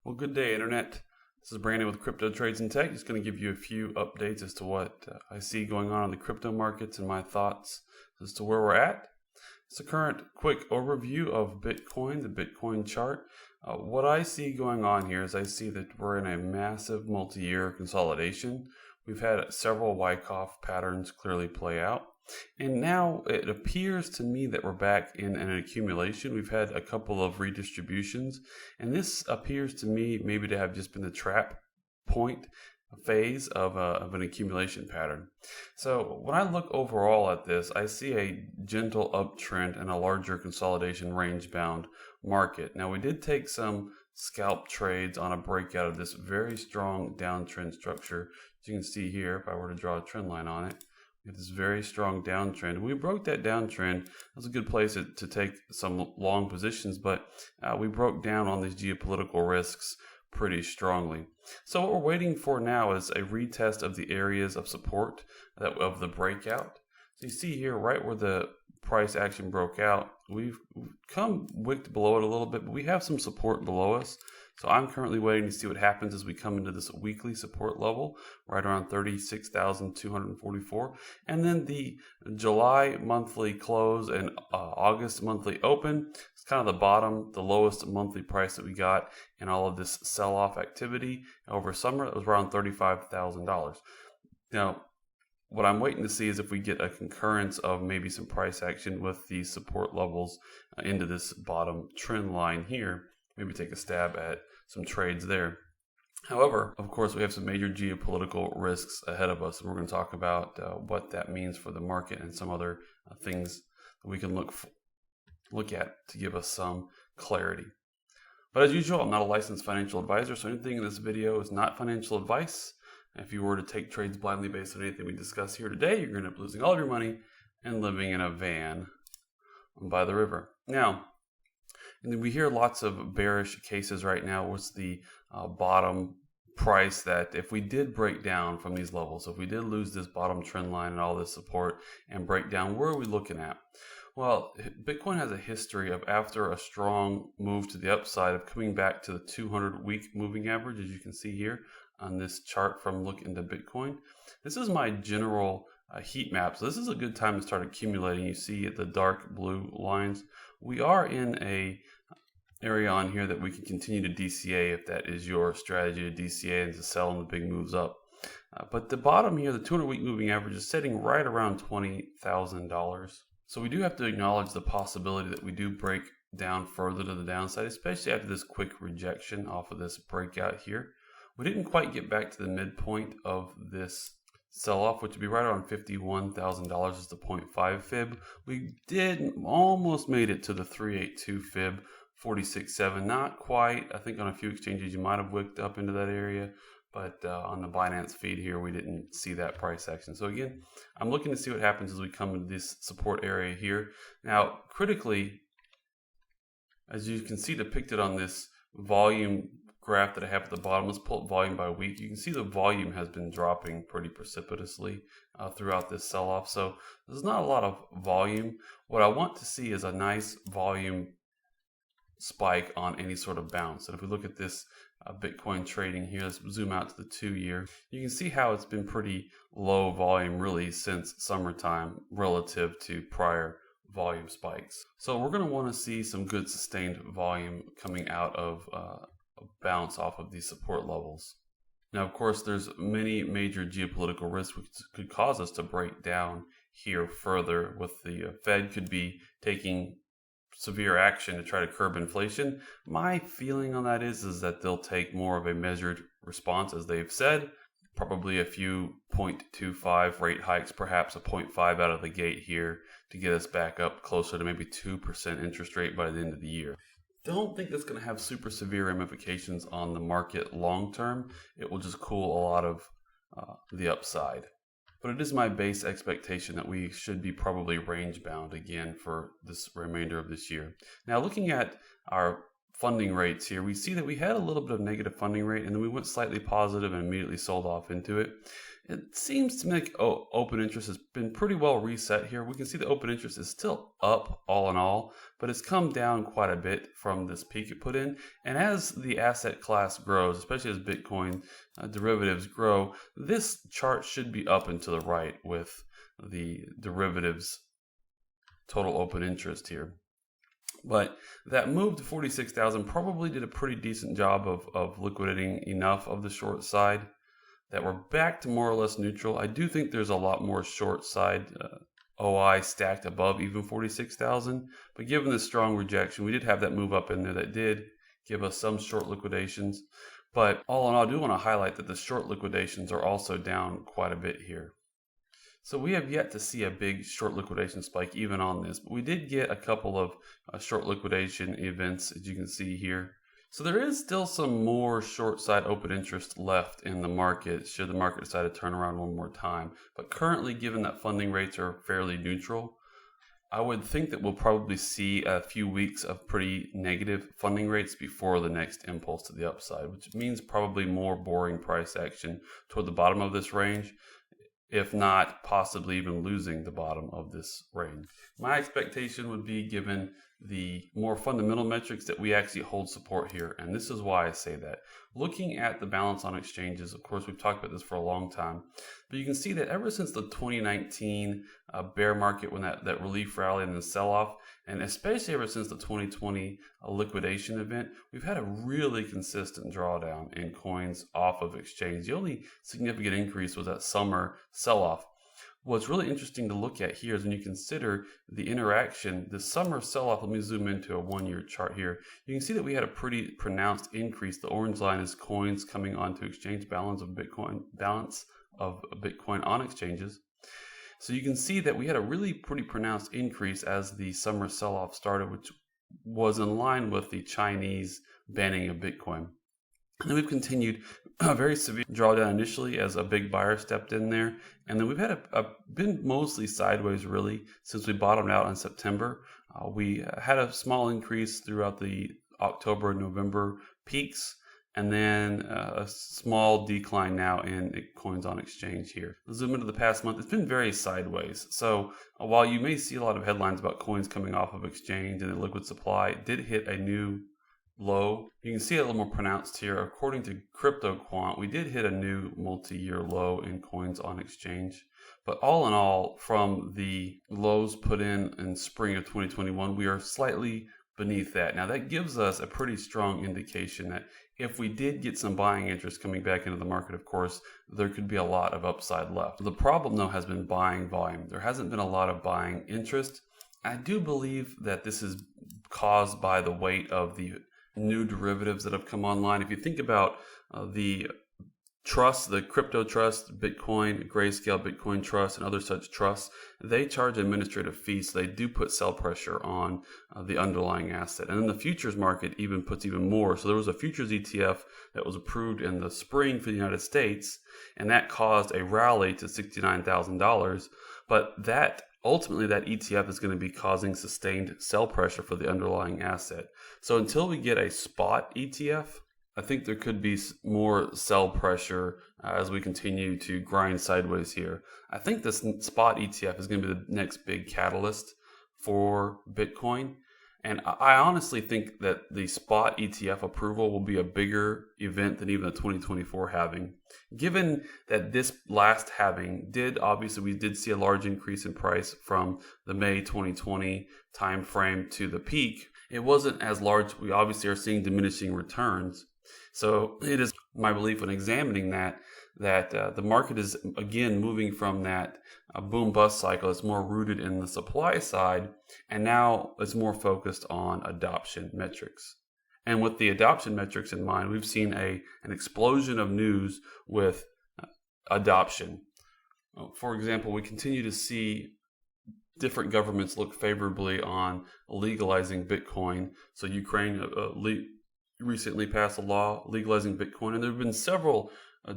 Well, good day, Internet. This is Brandon with Crypto Trades and Tech. Just going to give you a few updates as to what I see going on in the crypto markets and my thoughts as to where we're at. It's a current quick overview of Bitcoin, the Bitcoin chart. What I see going on here is I see that we're in a massive multi-year consolidation. We've had several Wyckoff patterns clearly play out. And now it appears to me that we're back in an accumulation. We've had a couple of redistributions, and this appears to me maybe to have just been the trap point phase of an accumulation pattern. So when I look overall at this, I see a gentle uptrend and a larger consolidation range-bound market. Now we did take some scalp trades on a breakout of this very strong downtrend structure. As you can see here, if I were to draw a trend line on it, this very strong downtrend. We broke that downtrend. That was a good place to take some long positions, but we broke down on these geopolitical risks pretty strongly. So what we're waiting for now is a retest of the areas of support of the breakout. So you see here, right where the price action broke out, we've come wicked below it a little bit, but we have some support below us. So I'm currently waiting to see what happens as we come into this weekly support level, right around 36,244. And then the July monthly close and August monthly open. It's kind of the bottom, the lowest monthly price that we got in all of this sell-off activity over summer. It was around $35,000. Now, what I'm waiting to see is if we get a concurrence of maybe some price action with these support levels into this bottom trend line here. Maybe take a stab at some trades there. However, of course, we have some major geopolitical risks ahead of us, and we're going to talk about what that means for the market and some other things that we can look at to give us some clarity. But as usual, I'm not a licensed financial advisor, so anything in this video is not financial advice. If you were to take trades blindly based on anything we discuss here today, you're going to end up losing all of your money and living in a van by the river. Now, and we hear lots of bearish cases right now. What's the bottom price that if we did break down from these levels, if we did lose this bottom trend line and all this support and break down, where are we looking at? Well, Bitcoin has a history of after a strong move to the upside of coming back to the 200-week moving average, as you can see here on this chart from Look Into Bitcoin. This is my general heat map. So this is a good time to start accumulating. You see the dark blue lines. We are in a area on here that we can continue to DCA if that is your strategy to DCA and to sell in the big moves up. But the bottom here, the 200-week moving average is sitting right around $20,000. So we do have to acknowledge the possibility that we do break down further to the downside, especially after this quick rejection off of this breakout here. We didn't quite get back to the midpoint of this sell-off, which would be right around $51,000 is the 0.5 fib. We did almost made it to the 382 fib, 46.7. Not quite. I think on a few exchanges you might have wicked up into that area, but on the Binance feed here we didn't see that price action. So again, I'm looking to see what happens as we come into this support area here. Now, critically, as you can see depicted on this volume graph that I have at the bottom, let's pull up volume by week. You can see the volume has been dropping pretty precipitously throughout this sell-off. So there's not a lot of volume. What I want to see is a nice volume spike on any sort of bounce. And if we look at this Bitcoin trading here, let's zoom out to the 2-year. You can see how it's been pretty low volume really since summertime relative to prior volume spikes. So we're going to want to see some good sustained volume coming out of a bounce off of these support levels. Now, of course, there's many major geopolitical risks which could cause us to break down here further. With the Fed could be taking severe action to try to curb inflation. My feeling on that is that they'll take more of a measured response, as they've said. Probably a few 0.25 rate hikes, perhaps a 0.5 out of the gate here to get us back up closer to maybe 2% interest rate by the end of the year. Don't think that's going to have super severe ramifications on the market long term. It will just cool a lot of the upside. But it is my base expectation that we should be probably range bound again for this remainder of this year. Now, looking at our funding rates here, we see that we had a little bit of negative funding rate, and then we went slightly positive and immediately sold off into it. It seems to make open interest has been pretty well reset here. We can see the open interest is still up all in all, but it's come down quite a bit from this peak it put in. And as the asset class grows, especially as Bitcoin derivatives grow, this chart should be up and to the right with the derivatives total open interest here. But that move to 46,000 probably did a pretty decent job of liquidating enough of the short side that we're back to more or less neutral. I do think there's a lot more short side OI stacked above even 46,000, but given the strong rejection, we did have that move up in there that did give us some short liquidations. But all in all, I do want to highlight that the short liquidations are also down quite a bit here. So we have yet to see a big short liquidation spike even on this, but we did get a couple of short liquidation events, as you can see here. So there is still some more short side open interest left in the market should the market decide to turn around one more time. But currently, given that funding rates are fairly neutral, I would think that we'll probably see a few weeks of pretty negative funding rates before the next impulse to the upside, which means probably more boring price action toward the bottom of this range, if not possibly even losing the bottom of this range. My expectation would be, given the more fundamental metrics, that we actually hold support here, and this is why I say that. Looking at the balance on exchanges, of course, we've talked about this for a long time, but you can see that ever since the 2019 bear market, when that relief rally and then sell-off, and especially ever since the 2020 liquidation event, we've had a really consistent drawdown in coins off of exchange. The only significant increase was that summer sell-off. What's really interesting to look at here is when you consider the interaction, the summer sell-off. Let me zoom into a one-year chart here. You can see that we had a pretty pronounced increase. The orange line is coins coming onto exchange, balance of Bitcoin on exchanges. So you can see that we had a really pretty pronounced increase as the summer sell-off started, which was in line with the Chinese banning of Bitcoin. And then we've continued a very severe drawdown initially as a big buyer stepped in there. And then we've had been mostly sideways really since we bottomed out in September. We had a small increase throughout the October and November peaks, and then a small decline now in coins on exchange here. Zoom into the past month, it's been very sideways. So while you may see a lot of headlines about coins coming off of exchange and the liquid supply, it did hit a new low. You can see it a little more pronounced here. According to CryptoQuant, we did hit a new multi-year low in coins on exchange. But all in all, from the lows put in spring of 2021, we are slightly beneath that. Now that gives us a pretty strong indication that if we did get some buying interest coming back into the market, of course, there could be a lot of upside left. The problem though has been buying volume. There hasn't been a lot of buying interest. I do believe that this is caused by the weight of the new derivatives that have come online. If you think about the trusts, the crypto trust, Bitcoin, Grayscale, Bitcoin Trust, and other such trusts, they charge administrative fees. So they do put sell pressure on the underlying asset. And then the futures market even puts even more. So there was a futures ETF that was approved in the spring for the United States, and that caused a rally to $69,000. But ultimately, that ETF is going to be causing sustained sell pressure for the underlying asset. So until we get a spot ETF, I think there could be more sell pressure as we continue to grind sideways here. I think this spot ETF is going to be the next big catalyst for Bitcoin. And I honestly think that the spot ETF approval will be a bigger event than even the 2024 halving. Given that this last halving we did see a large increase in price from the May 2020 timeframe to the peak. It wasn't as large. We obviously are seeing diminishing returns. So it is my belief when examining that the market is again moving from that boom bust cycle. It's more rooted in the supply side, and now it's more focused on adoption metrics. And with the adoption metrics in mind, we've seen an explosion of news with adoption. For example, we continue to see different governments look favorably on legalizing Bitcoin. So Ukraine recently passed a law legalizing Bitcoin, and there have been several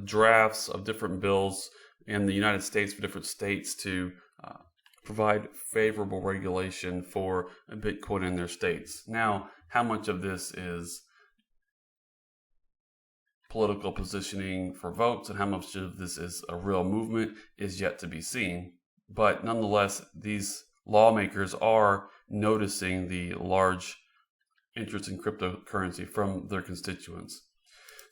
drafts of different bills in the United States for different states to provide favorable regulation for Bitcoin in their states. Now, How much of this is political positioning for votes and how much of this is a real movement is yet to be seen. But nonetheless, these lawmakers are noticing the large interest in cryptocurrency from their constituents.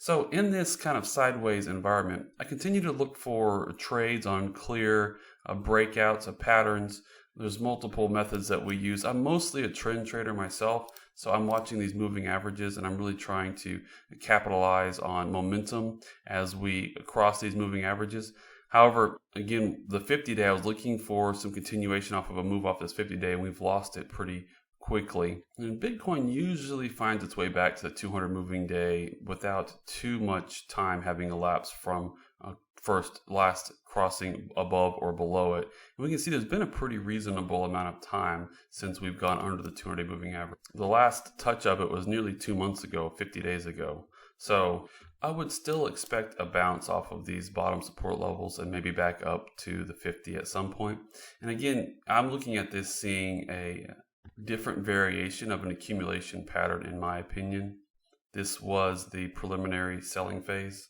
So in this kind of sideways environment, I continue to look for trades on clear breakouts of patterns. There's multiple methods that we use. I'm mostly a trend trader myself, so I'm watching these moving averages and I'm really trying to capitalize on momentum as we cross these moving averages. However, again, the 50-day, I was looking for some continuation off of a move off this 50-day, and we've lost it pretty quickly. And Bitcoin usually finds its way back to the 200 moving day without too much time having elapsed from last crossing above or below it. And we can see there's been a pretty reasonable amount of time since we've gone under the 200-day moving average. The last touch of it was nearly 2 months ago, 50 days ago. So I would still expect a bounce off of these bottom support levels and maybe back up to the 50 at some point. And again, I'm looking at this seeing a different variation of an accumulation pattern, in my opinion. This was the preliminary selling phase,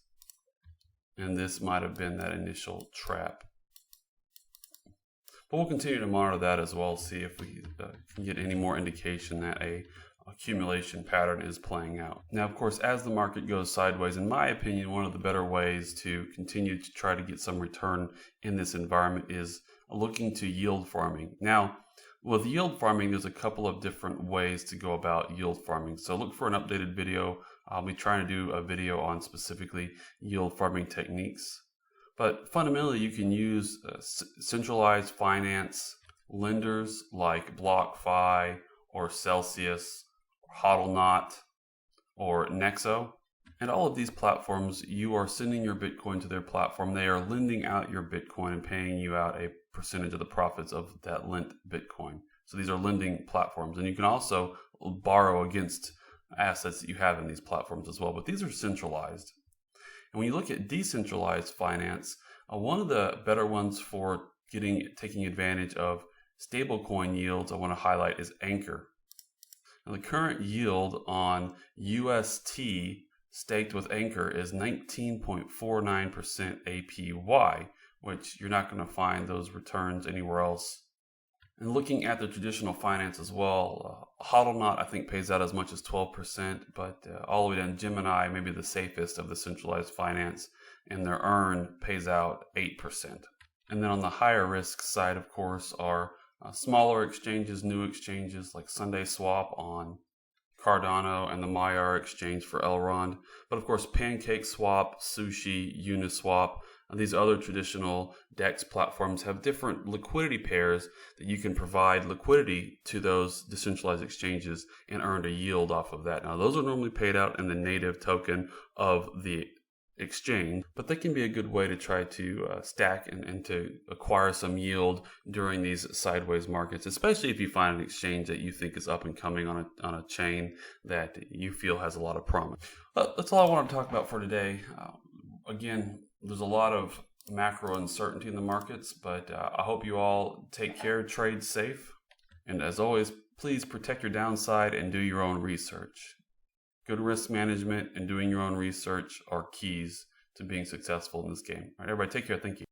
and this might have been that initial trap. But we'll continue to monitor that as well, see if we can get any more indication that a accumulation pattern is playing out. Now, of course, as the market goes sideways, in my opinion, one of the better ways to continue to try to get some return in this environment is looking to yield farming. Now, with yield farming, there's a couple of different ways to go about yield farming. So look for an updated video. I'll be trying to do a video on specifically yield farming techniques. But fundamentally, you can use centralized finance lenders like BlockFi or Celsius, or HODLNOT, or Nexo. And all of these platforms, you are sending your Bitcoin to their platform. They are lending out your Bitcoin and paying you out a percentage of the profits of that lent Bitcoin. So these are lending platforms. And you can also borrow against assets that you have in these platforms as well. But these are centralized. And when you look at decentralized finance, one of the better ones for taking advantage of stablecoin yields I want to highlight is Anchor. Now, the current yield on UST staked with Anchor is 19.49% APY, which you're not going to find those returns anywhere else. And looking at the traditional finance as well, HODLNOT I think pays out as much as 12%, but all the way down Gemini, maybe the safest of the centralized finance, and their earn pays out 8%. And then on the higher risk side, of course, are smaller exchanges, new exchanges like Sunday Swap on Cardano and the Maiar exchange for Elrond. But of course, Pancake Swap, Sushi, Uniswap, and these other traditional DEX platforms have different liquidity pairs that you can provide liquidity to those decentralized exchanges and earn a yield off of that. Now, those are normally paid out in the native token of the exchange, but they can be a good way to try to stack and to acquire some yield during these sideways markets, especially if you find an exchange that you think is up and coming on a chain that you feel has a lot of promise. That's all I want to talk about for today. Again, there's a lot of macro uncertainty in the markets, but I hope you all take care, trade safe, and as always, please protect your downside and do your own research. Good risk management and doing your own research are keys to being successful in this game. All right, everybody, take care. Thank you.